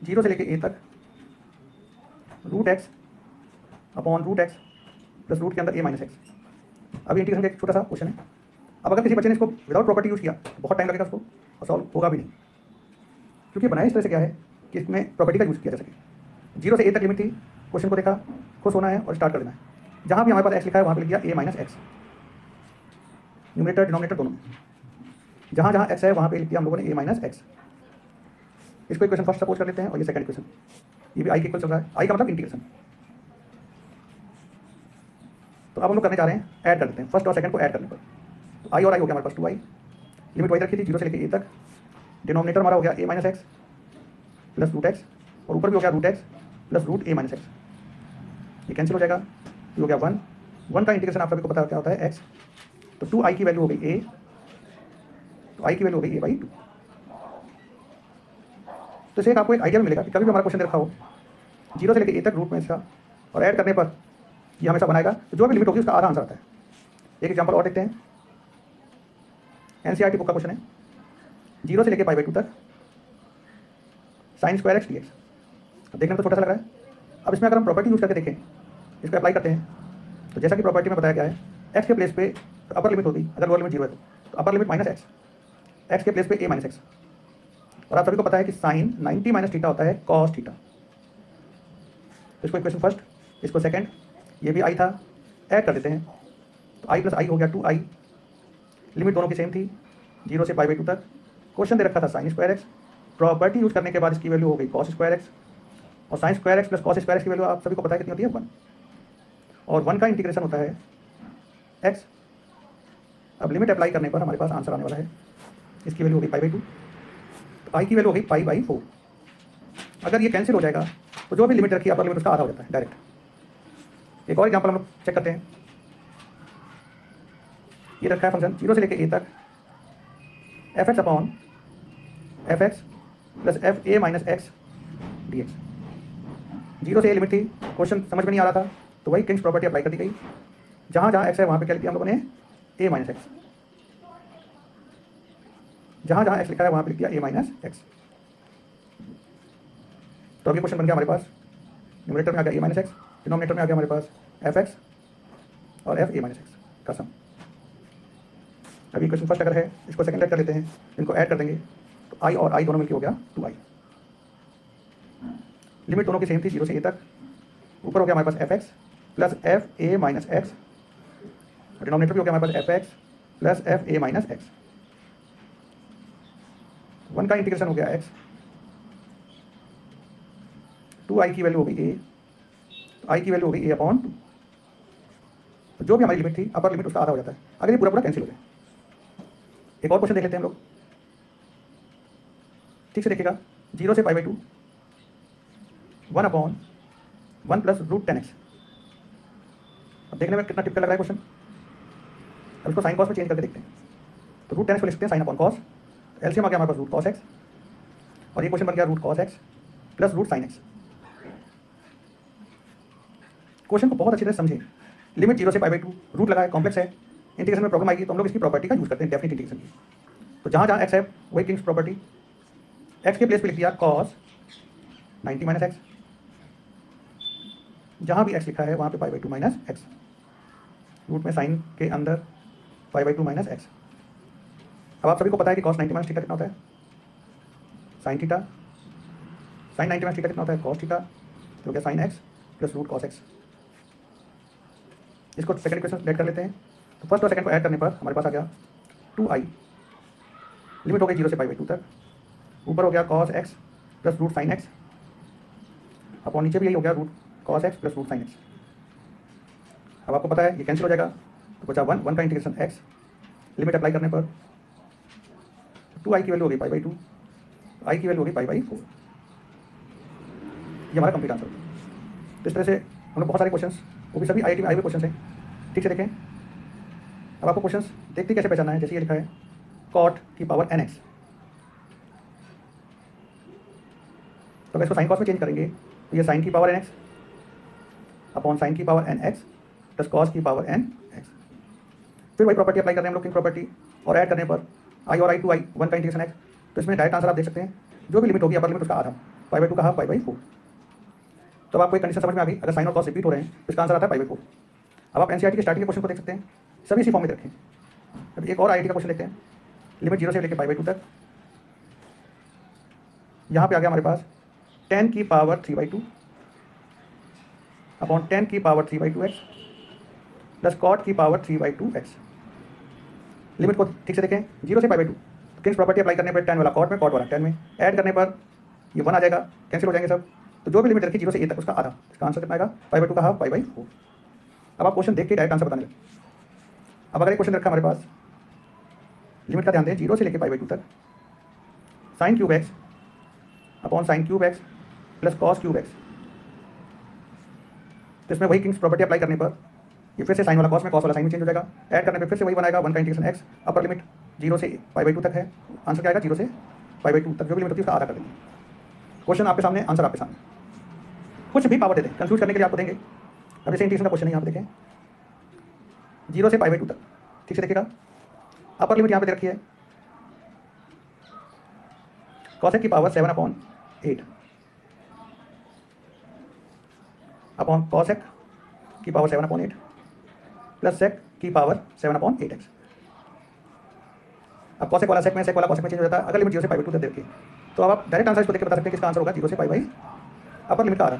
0 से लेके a तक root x upon root x plus root के अंदर a माइनस एक्स। अभी इंटीग्रेशन का एक छोटा सा क्वेश्चन है। अब अगर किसी बच्चे ने इसको विदाउट प्रॉपर्टी यूज़ किया तो बहुत टाइम लगेगा उसको और सॉल्व होगा भी नहीं, क्योंकि बनाया इस तरह से क्या है कि इसमें प्रॉपर्टी का यूज़ किया जा सके। 0 से a तक लिमिट थी, क्वेश्चन को देखा, खुश होना है और स्टार्ट कर देना है। जहाँ भी हमारे पास x लिखा है वहाँ पे लिख दिया a minus x, numerator denominator दोनों में। जहाँ जहाँ x है वहाँ पे लिख दिया हम लोगों ने a माइनस एक्स। इसको इक्वेशन फर्स्ट सपोज कर लेते हैं और ये सेकंड इक्वेशन, ये भी i के इक्वल चल रहा है। i का मतलब इंटीग्रेशन। तो अब हम लोग करने जा रहे हैं, ऐड कर देते हैं फर्स्ट और सेकंड को ऐड करने पर। तो i और i हो गया हमारे पास 2i, लिमिट वही रखी थी 0 से लेके a तक। डिनोमिनेटर हमारा हो गया a minus x plus root x, और ऊपर भी हो गया root x plus root a minus x. ये कैंसिल हो जाएगा, ये हो गया 1 का इंटीग्रेशन आप सभी को पता क्या होता है x। तो 2i की वैल्यू हो गई a, तो i की वैल्यू हो गई a/2। तो इससे आपको एक आइडिया भी मिलेगा कि कभी भी हमारा क्वेश्चन दे रखा हो 0 से लेकर a तक रूट में इसका, और ऐड करने पर ये हमेशा बनाएगा, तो जो भी लिमिट होगी उसका आधा आंसर आता है। एक एग्जांपल और देखते हैं, एनसीईआरटी बुक का क्वेश्चन है, 0 से लेकर π/2 तक साइन स्क्वायर एक्स dx। अब देखने में तो छोटा सा लग रहा है। अब इसमें अगर हम प्रॉपर्टी यूज करके देखें, इसको अप्लाई करते हैं, तो जैसा कि प्रॉपर्टी में बताया गया है, एक्स के प्लेस पे अपर लिमिट होगी, अगर लोअर लिमिट 0 है तो upper limit minus x, x के प्लेस पे a माइनस एक्स। और आप सभी को पता है कि साइन 90 माइनस थीटा होता है कॉस थीटा। तो इसको इक्वेशन फर्स्ट, इसको सेकंड, ये भी i था, ऐड कर देते हैं। तो i प्लस i हो गया 2i, लिमिट दोनों की सेम थी 0 से π/2 तक। क्वेश्चन दे रखा था sine square x, property use करने के बाद इसकी वैल्यू हो गई कॉस स्क्वायर एक्स, और sine square x plus cos square x की वैल्यू आप सभी को पता है कितनी होती है 1, और 1 का इंटीग्रेशन होता है x। अब लिमिट अप्लाई करने पर हमारे पास आंसर आने वाला है, इसकी वैल्यू हो गई π/2, तो i की वैल्यू हो गई π/4। अगर ये कैंसिल हो जाएगा तो जो भी लिमिट रखी है अपर लिमिट उसका आधा हो जाता है डायरेक्ट। एक और एग्जांपल हम लोग चेक करते हैं, ये रखा है फंक्शन 0 से लेकर a तक fx upon fx plus fa minus x dx। 0 से a लिमिट थी, क्वेश्चन समझ में नहीं आ रहा था, तो वही किंग्स प्रॉपर्टी अप्लाई कर दी गई। जहाँ जहाँ x है वहाँ पे क्या लिख दिया हम लोगों ने a माइनस एक्स, जहाँ जहाँ x लिखा है वहाँ पे लिख दिया a माइनस एक्स। तो अभी क्वेश्चन बन गया हमारे पास, न्यूमरेटर में आ गया a माइनस एक्स, डिनोमिनेटर में आ गया हमारे पास fx और fa माइनस एक्स का सम। अभी क्वेश्चन फर्स्ट अगर है, इसको सेकंड ऐड कर लेते हैं, इनको ऐड कर देंगे तो i और i दोनों मिलकर हो गया 2i। लिमिट दोनों की सेम थी 0 से a तक, ऊपर हो गया हमारे पास fx plus fa minus x, denominator भी हो गया हमारे पास fx plus fa minus x. 1 का इंटीग्रेशन हो गया x, 2i की वैल्यू हो गई a, तो i की वैल्यू हो गई a/2। तो जो भी हमारी लिमिट थी अपर लिमिट उसका आधा हो जाता है अगर ये पूरा पूरा कैंसिल हो जाए। एक और क्वेश्चन देख लेते हैं हम लोग, ठीक से देखिएगा, 0 से π/2 1/1 प्लस रूट 10x। अब देखने में कितना टिपिकल लग रहा है क्वेश्चन। अब इसको साइन कॉस में चेंज करके देखते हैं, तो रूट 10x को लिख सकते हैं साइन अपॉन कॉस, एलसीएम आ गया हमारे पास रूट कॉस एक्स, और ये क्वेश्चन बन गया root cos x plus root sine x. Question को बहुत अच्छी तरह समझें, लिमिट 0 से π/2, रूट लगा है, कॉम्प्लेक्स है, इंटीग्रेशन में प्रॉब्लम आएगी तो हम लोग इसकी प्रॉपर्टी का यूज करते हैं, डेफिनेट इंटीग्रेशन की। तो जहाँ जहाँ x है वही किंग्स प्रॉपर्टी, x के प्लेस पे लिख दिया कॉस 90 माइनस एक्स, जहाँ भी x लिखा है वहाँ पे π/2 माइनस एक्स, रूट में साइन के अंदर π/2 माइनस एक्स। अब आप सभी को पता है कि कॉस 90 माइनस थीटा कितना होता है, sine theta, sine 90 minus theta कितना होता है कॉस थीटा, तो हो गया sine x plus root cos x. इसको सेकंड इक्वेशन ऐड कर लेते हैं, तो फर्स्ट और सेकंड को ऐड करने पर हमारे पास आ गया 2i, लिमिट हो गई 0 से π/2 तक, ऊपर हो गया cos x plus root sine x, upon नीचे भी यही हो गया root cos x plus root sine x. अब आपको पता है ये कैंसिल हो जाएगा, तो बचा 1 का इंटीग्रेशन x, लिमिट अप्लाई करने पर 2i की वैल्यू हो गई π/2, i की वैल्यू हो गई π/4। ये हमारा कंप्लीट आंसर। तो इस तरह से हम लोग बहुत सारे क्वेश्चंस, वो भी सभी IIT में आए हुए क्वेश्चन हैं, ठीक से देखें। अब आपको क्वेश्चंस देखते कैसे पहचानना है, जैसे ये लिखा है cot की पावर nx, तो अगर इसको साइन कॉस में चेंज करेंगे तो ये साइन की पावर nx अपॉन साइन की पावर nx प्लस कॉस की पावर nx। फिर वही प्रॉपर्टी अप्लाई कर रहे हैं हम लोग, किंग प्रॉपर्टी, और ऐड करने पर i और i 2i, 1 का इंटीग्रेशन x। तो इसमें डायरेक्ट आंसर आप देख सकते हैं, जो भी लिमिट होगी अपर लिमिट उसका आधा, पाई बाई टू का हाफ पाई बाई 4। तो अब आपको एक कंडीशन समझ में आ गई, अगर साइन और कॉस रिपीट हो रहे हैं तो इसका आंसर आता है पाई बाई 4। अब आप एनसीईआरटी के स्टार्टिंग के क्वेश्चन को देख सकते हैं, सभी इसी फॉर्म में रखें। अब एक और आईआईटी का क्वेश्चन लेते हैं, लिमिट 0 से लेकर पाई बाई 2 तक। यहाँ पे आ गया हमारे पास 10 की पावर 3/2 अपॉन 10 की पावर 3/2x प्लस कॉट की पावर 3/2x। लिमिट को ठीक से देखें, 0 से pi by 2, Kings property apply करने पर 10 वाला कॉट में, कॉट वाला 10 में, ऐड करने पर ये 1 आ जाएगा, कैंसिल हो जाएंगे सब। तो जो भी लिमिट रखी 0 से a तक उसका आधा, इसका आंसर कितना आएगा पाई बाई 2 का हाफ पाई बाई 4। अब आप क्वेश्चन देख के डायरेक्ट आंसर बताने लगे। अब अगर एक क्वेश्चन रखा हमारे पास, लिमिट का ध्यान दें, 0 से लेकर पाई बाई 2 तक sine cube x upon sine cube x plus cos cube x. तो इसमें वही किंग्स प्रॉपर्टी अप्लाई करने पर ये फिर से साइन वाला कॉस में, कॉस वाला साइन में चेंज हो जाएगा, ऐड करने पर फिर से वही बनाएगा 1 का इंटीग्रेशन एक्स। अपर लिमिट 0 से पाई बाई 2 तक है, आंसर क्या आएगा 0 से पाई बाई 2 तक जो भी लिमिट होती है उसका आधा कर देंगे। क्वेश्चन आपके सामने, आंसर आपके सामने, कुछ भी पावर दे दें, कंफ्यूज करने के लिए आपको देंगे। अब जैसे इंटीग्रेशन का क्वेश्चन है, यहाँ पे देखें 0 से पाई बाई 2 तक, ठीक से देखिएगा। अपर लिमिट यहाँ पे दे रखी है कॉसेक की पावर 7/8 अपॉन कॉसेक की पावर 7/8 प्लस सेक की पावर 7/8x। अब कॉसेक वाला सेक में, सेक वाला कॉसेक में चेंज हो जाता है अगर लिमिट 0 से पाई बाई 2 तक देखिए। तो अब आप डायरेक्ट आंसर इसको देख के बता सकते हैं कि इसका आंसर होगा 0 से पाई बाई अपर लिमिट का आधा।